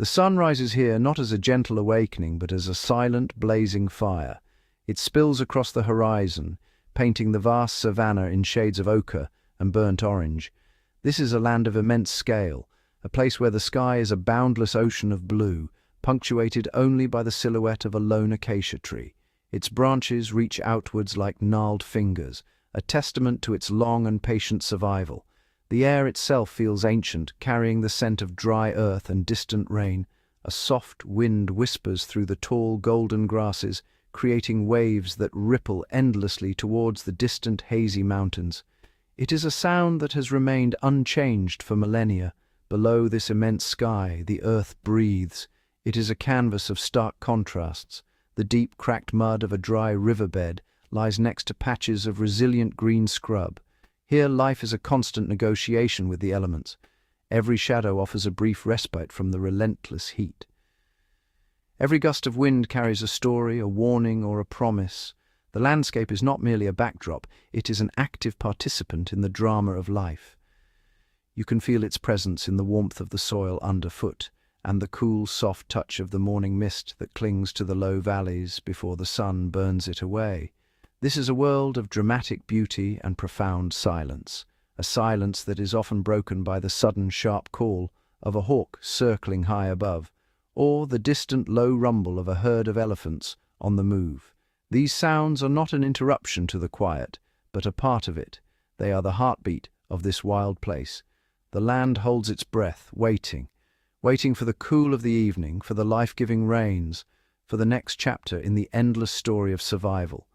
The sun rises here not as a gentle awakening, but as a silent, blazing fire. It spills across the horizon, painting the vast savanna in shades of ochre and burnt orange. This is a land of immense scale, a place where the sky is a boundless ocean of blue, punctuated only by the silhouette of a lone acacia tree. Its branches reach outwards like gnarled fingers, a testament to its long and patient survival. The air itself feels ancient, carrying the scent of dry earth and distant rain. A soft wind whispers through the tall golden grasses, creating waves that ripple endlessly towards the distant hazy mountains. It is a sound that has remained unchanged for millennia. Below this immense sky, the earth breathes. It is a canvas of stark contrasts. The deep, cracked mud of a dry riverbed lies next to patches of resilient green scrub. Here, life is a constant negotiation with the elements. Every shadow offers a brief respite from the relentless heat. Every gust of wind carries a story, a warning, or a promise. The landscape is not merely a backdrop, it is an active participant in the drama of life. You can feel its presence in the warmth of the soil underfoot, and the cool, soft touch of the morning mist that clings to the low valleys before the sun burns it away. This is a world of dramatic beauty and profound silence, a silence that is often broken by the sudden sharp call of a hawk circling high above, or the distant low rumble of a herd of elephants on the move. These sounds are not an interruption to the quiet, but a part of it. They are the heartbeat of this wild place. The land holds its breath, waiting for the cool of the evening, for the life-giving rains, for the next chapter in the endless story of survival.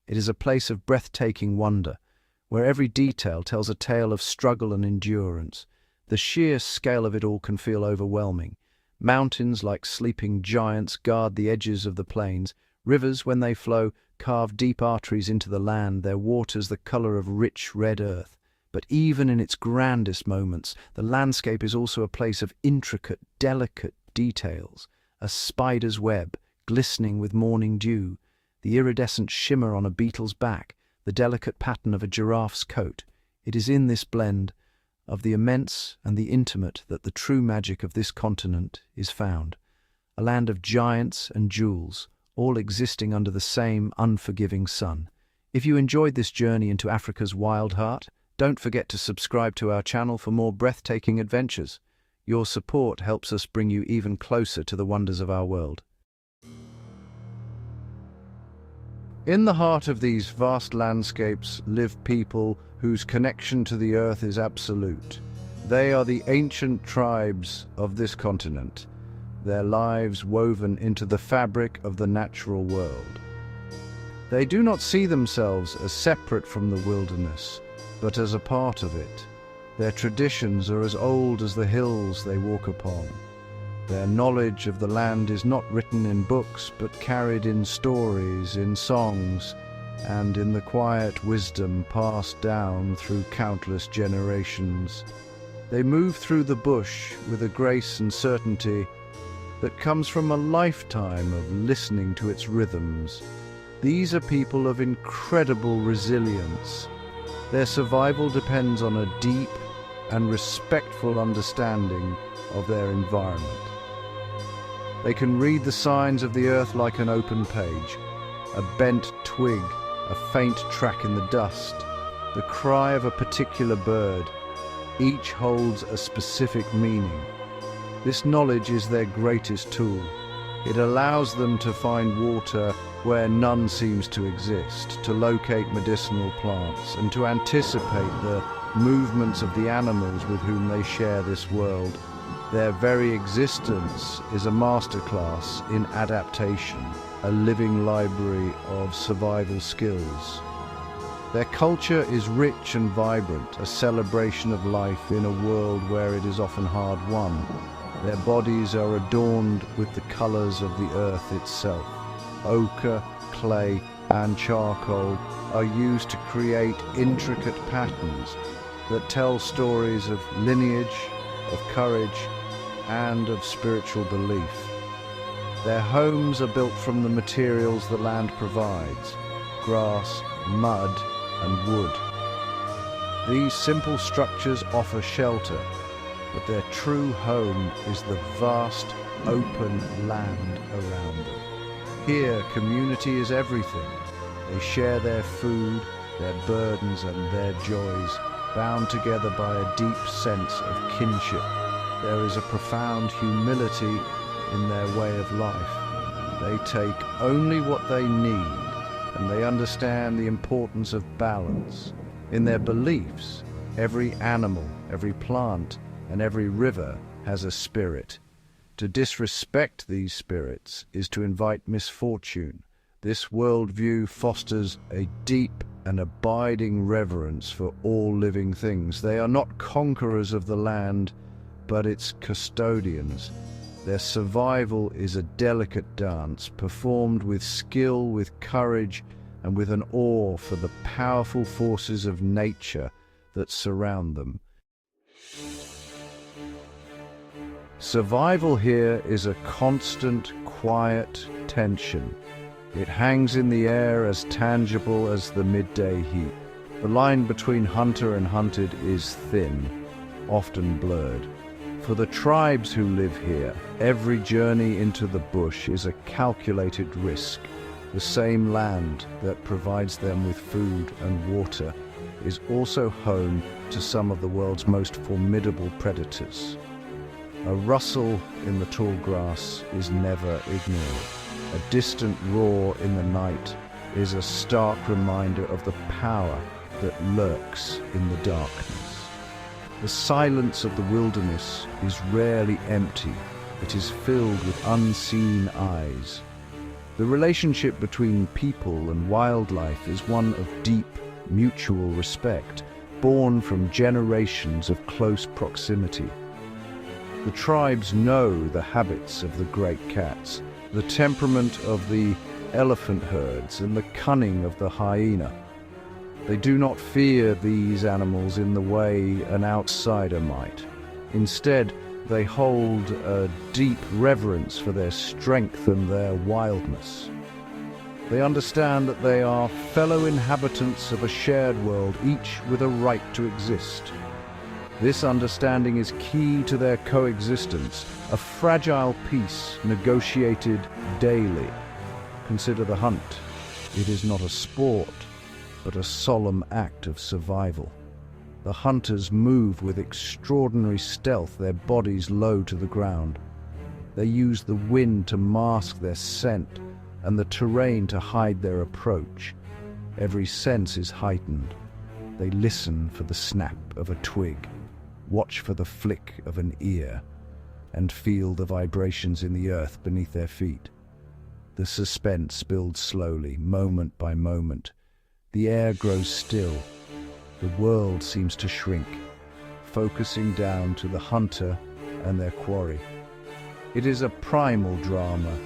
It is a place of breathtaking wonder, where every detail tells a tale of struggle and endurance. The sheer scale of it all can feel overwhelming. Mountains, like sleeping giants, guard the edges of the plains. Rivers, when they flow, carve deep arteries into the land, their waters the color of rich red earth. But even in its grandest moments, the landscape is also a place of intricate, delicate details. A spider's web, glistening with morning dew, the iridescent shimmer on a beetle's back, the delicate pattern of a giraffe's coat. It is in this blend of the immense and the intimate that the true magic of this continent is found. A land of giants and jewels, all existing under the same unforgiving sun. If you enjoyed this journey into Africa's wild heart, don't forget to subscribe to our channel for more breathtaking adventures. Your support helps us bring you even closer to the wonders of our world. In the heart of these vast landscapes live people whose connection to the earth is absolute. They are the ancient tribes of this continent, their lives woven into the fabric of the natural world. They do not see themselves as separate from the wilderness, but as a part of it. Their traditions are as old as the hills they walk upon. Their knowledge of the land is not written in books, but carried in stories, in songs, and in the quiet wisdom passed down through countless generations. They move through the bush with a grace and certainty that comes from a lifetime of listening to its rhythms. These are people of incredible resilience. Their survival depends on a deep and respectful understanding of their environment. They can read the signs of the earth like an open page, a bent twig, a faint track in the dust, the cry of a particular bird. Each holds a specific meaning. This knowledge is their greatest tool. It allows them to find water where none seems to exist, to locate medicinal plants, and to anticipate the movements of the animals with whom they share this world. Their very existence is a masterclass in adaptation, a living library of survival skills. Their culture is rich and vibrant, a celebration of life in a world where it is often hard-won. Their bodies are adorned with the colors of the earth itself. Ochre, clay, and charcoal are used to create intricate patterns that tell stories of lineage, of courage, and of spiritual belief. Their homes are built from the materials the land provides: grass, mud, and wood. These simple structures offer shelter, but their true home is the vast, open land around them. Here, community is everything. They share their food, their burdens and their joys, bound together by a deep sense of kinship. There is a profound humility in their way of life. They take only what they need, and they understand the importance of balance. In their beliefs, every animal, every plant, and every river has a spirit. To disrespect these spirits is to invite misfortune. This worldview fosters a deep and abiding reverence for all living things. They are not conquerors of the land, but its custodians. Their survival is a delicate dance, performed with skill, with courage, and with an awe for the powerful forces of nature that surround them. Survival here is a constant, quiet tension. It hangs in the air as tangible as the midday heat. The line between hunter and hunted is thin, often blurred. For the tribes who live here, every journey into the bush is a calculated risk. The same land that provides them with food and water is also home to some of the world's most formidable predators. A rustle in the tall grass is never ignored. A distant roar in the night is a stark reminder of the power that lurks in the darkness. The silence of the wilderness is rarely empty. It is filled with unseen eyes. The relationship between people and wildlife is one of deep, mutual respect, born from generations of close proximity. The tribes know the habits of the great cats, the temperament of the elephant herds, and the cunning of the hyena. They do not fear these animals in the way an outsider might. Instead, they hold a deep reverence for their strength and their wildness. They understand that they are fellow inhabitants of a shared world, each with a right to exist. This understanding is key to their coexistence, a fragile peace negotiated daily. Consider the hunt. It is not a sport, but a solemn act of survival. The hunters move with extraordinary stealth, their bodies low to the ground. They use the wind to mask their scent and the terrain to hide their approach. Every sense is heightened. They listen for the snap of a twig, watch for the flick of an ear, and feel the vibrations in the earth beneath their feet. The suspense builds slowly, moment by moment. The air grows still. The world seems to shrink, focusing down to the hunter and their quarry. It is a primal drama,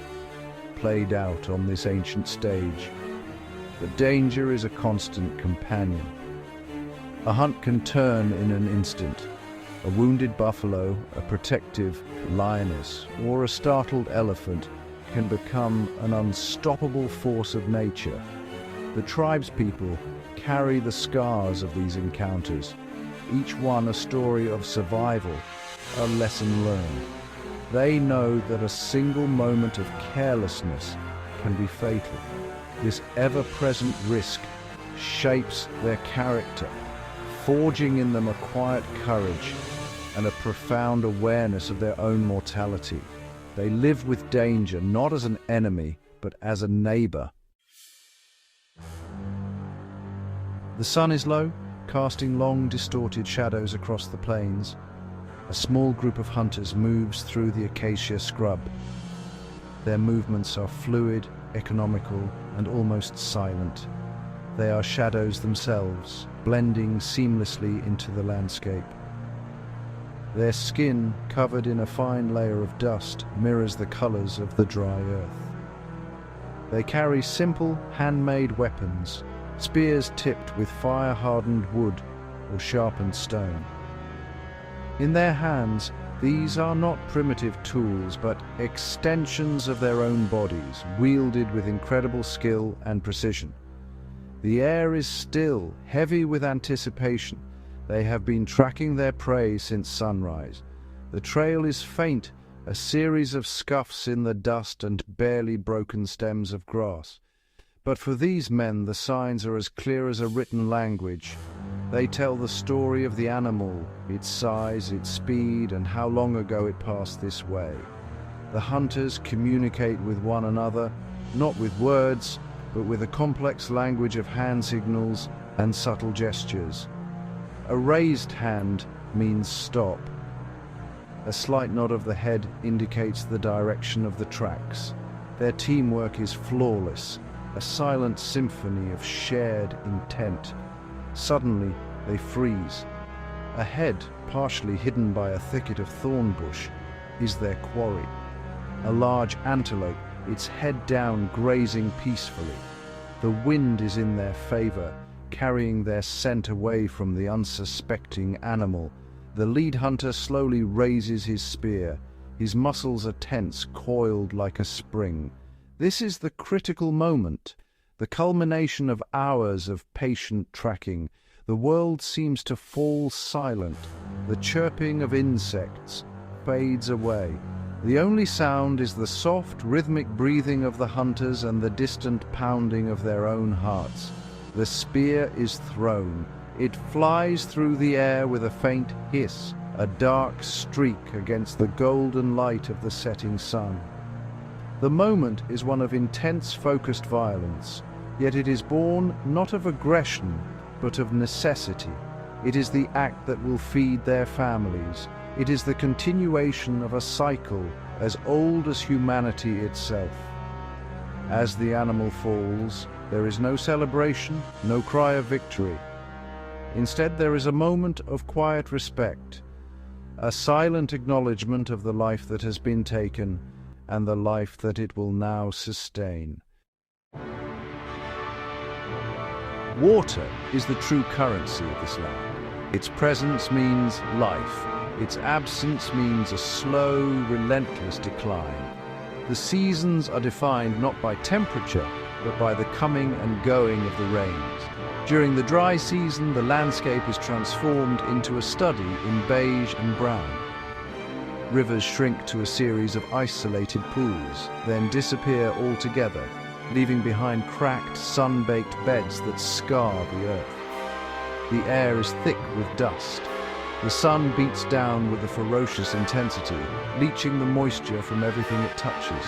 played out on this ancient stage. But danger is a constant companion. A hunt can turn in an instant. A wounded buffalo, a protective lioness, or a startled elephant can become an unstoppable force of nature. The tribespeople carry the scars of these encounters, each one a story of survival, a lesson learned. They know that a single moment of carelessness can be fatal. This ever-present risk shapes their character, forging in them a quiet courage and a profound awareness of their own mortality. They live with danger not as an enemy, but as a neighbor. The sun is low, casting long, distorted shadows across the plains. A small group of hunters moves through the acacia scrub. Their movements are fluid, economical, and almost silent. They are shadows themselves, blending seamlessly into the landscape. Their skin, covered in a fine layer of dust, mirrors the colors of the dry earth. They carry simple, handmade weapons, spears tipped with fire-hardened wood or sharpened stone. In their hands, these are not primitive tools, but extensions of their own bodies, wielded with incredible skill and precision. The air is still, heavy with anticipation. They have been tracking their prey since sunrise. The trail is faint, a series of scuffs in the dust and barely broken stems of grass. But for these men, the signs are as clear as a written language. They tell the story of the animal, its size, its speed, and how long ago it passed this way. The hunters communicate with one another, not with words, but with a complex language of hand signals and subtle gestures. A raised hand means stop. A slight nod of the head indicates the direction of the tracks. Their teamwork is flawless, a silent symphony of shared intent. Suddenly, they freeze. Ahead, partially hidden by a thicket of thorn bush, is their quarry. A large antelope, its head down, grazing peacefully. The wind is in their favor, carrying their scent away from the unsuspecting animal. The lead hunter slowly raises his spear. His muscles are tense, coiled like a spring. This is the critical moment, the culmination of hours of patient tracking. The world seems to fall silent. The chirping of insects fades away. The only sound is the soft, rhythmic breathing of the hunters and the distant pounding of their own hearts. The spear is thrown. It flies through the air with a faint hiss, a dark streak against the golden light of the setting sun. The moment is one of intense, focused violence, yet it is born not of aggression, but of necessity. It is the act that will feed their families. It is the continuation of a cycle as old as humanity itself. As the animal falls, there is no celebration, no cry of victory. Instead, there is a moment of quiet respect, a silent acknowledgement of the life that has been taken and the life that it will now sustain. Water is the true currency of this land. Its presence means life. Its absence means a slow, relentless decline. The seasons are defined not by temperature, but by the coming and going of the rains. During the dry season, the landscape is transformed into a study in beige and brown. Rivers shrink to a series of isolated pools, then disappear altogether, leaving behind cracked, sun-baked beds that scar the earth. The air is thick with dust. The sun beats down with a ferocious intensity, leaching the moisture from everything it touches.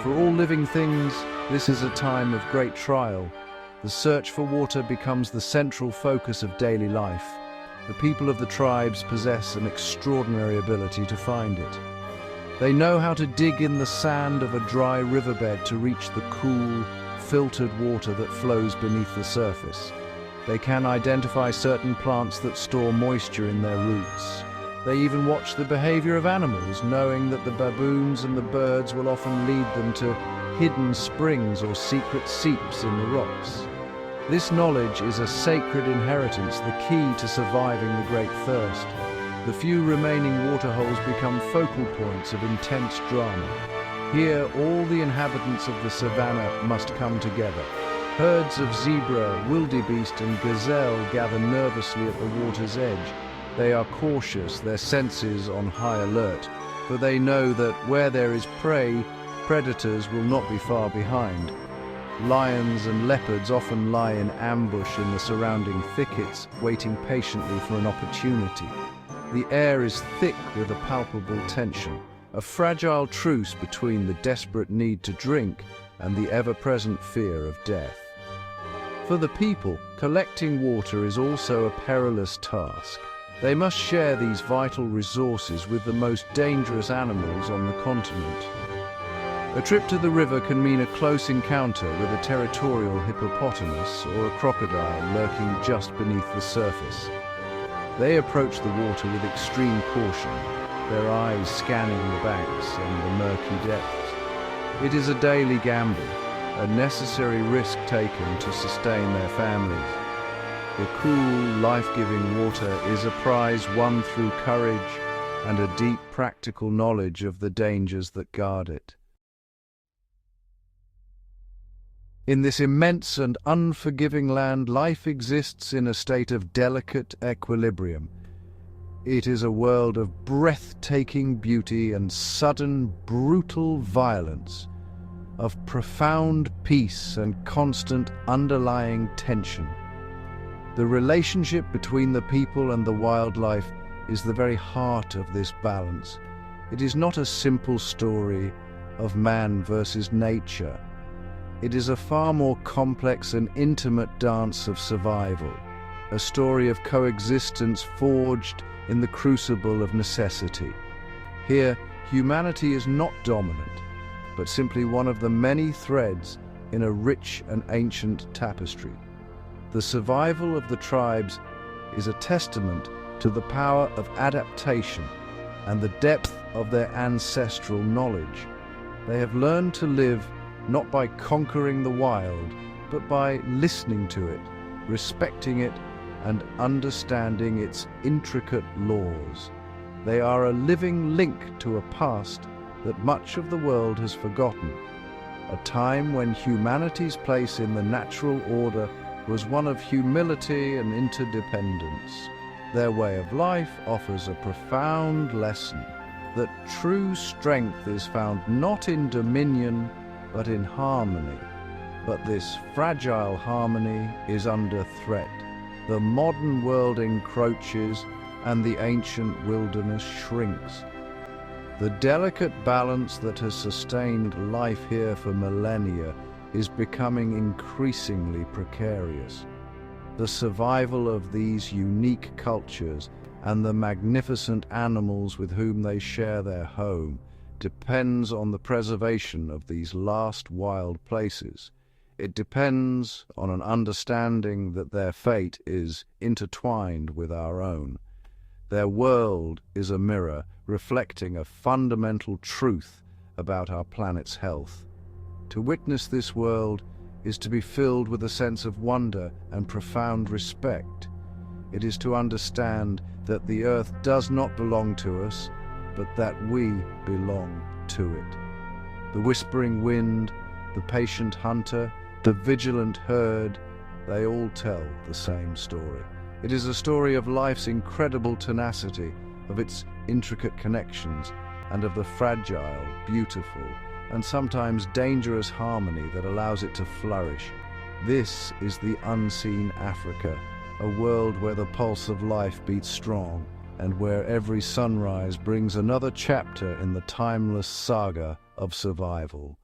For all living things, this is a time of great trial. The search for water becomes the central focus of daily life. The people of the tribes possess an extraordinary ability to find it. They know how to dig in the sand of a dry riverbed to reach the cool, filtered water that flows beneath the surface. They can identify certain plants that store moisture in their roots. They even watch the behavior of animals, knowing that the baboons and the birds will often lead them to hidden springs or secret seeps in the rocks. This knowledge is a sacred inheritance, the key to surviving the great thirst. The few remaining waterholes become focal points of intense drama. Here, all the inhabitants of the savannah must come together. Herds of zebra, wildebeest, and gazelle gather nervously at the water's edge. They are cautious, their senses on high alert, for they know that where there is prey, predators will not be far behind. Lions and leopards often lie in ambush in the surrounding thickets, waiting patiently for an opportunity. The air is thick with a palpable tension, a fragile truce between the desperate need to drink and the ever-present fear of death. For the people, collecting water is also a perilous task. They must share these vital resources with the most dangerous animals on the continent. A trip to the river can mean a close encounter with a territorial hippopotamus or a crocodile lurking just beneath the surface. They approach the water with extreme caution, their eyes scanning the banks and the murky depths. It is a daily gamble, a necessary risk taken to sustain their families. The cool, life-giving water is a prize won through courage and a deep practical knowledge of the dangers that guard it. In this immense and unforgiving land, life exists in a state of delicate equilibrium. It is a world of breathtaking beauty and sudden, brutal violence, of profound peace and constant underlying tension. The relationship between the people and the wildlife is the very heart of this balance. It is not a simple story of man versus nature. It is a far more complex and intimate dance of survival, a story of coexistence forged in the crucible of necessity. Here, humanity is not dominant, but simply one of the many threads in a rich and ancient tapestry. The survival of the tribes is a testament to the power of adaptation and the depth of their ancestral knowledge. They have learned to live not by conquering the wild, but by listening to it, respecting it, and understanding its intricate laws. They are a living link to a past that much of the world has forgotten, a time when humanity's place in the natural order was one of humility and interdependence. Their way of life offers a profound lesson that true strength is found not in dominion, but in harmony. But this fragile harmony is under threat. The modern world encroaches and the ancient wilderness shrinks. The delicate balance that has sustained life here for millennia is becoming increasingly precarious. The survival of these unique cultures and the magnificent animals with whom they share their home depends on the preservation of these last wild places. It depends on an understanding that their fate is intertwined with our own. Their world is a mirror reflecting a fundamental truth about our planet's health. To witness this world is to be filled with a sense of wonder and profound respect. It is to understand that the earth does not belong to us, but that we belong to it. The whispering wind, the patient hunter, the vigilant herd, they all tell the same story. It is a story of life's incredible tenacity, of its intricate connections, and of the fragile, beautiful, and sometimes dangerous harmony that allows it to flourish. This is the unseen Africa, a world where the pulse of life beats strong, and where every sunrise brings another chapter in the timeless saga of survival.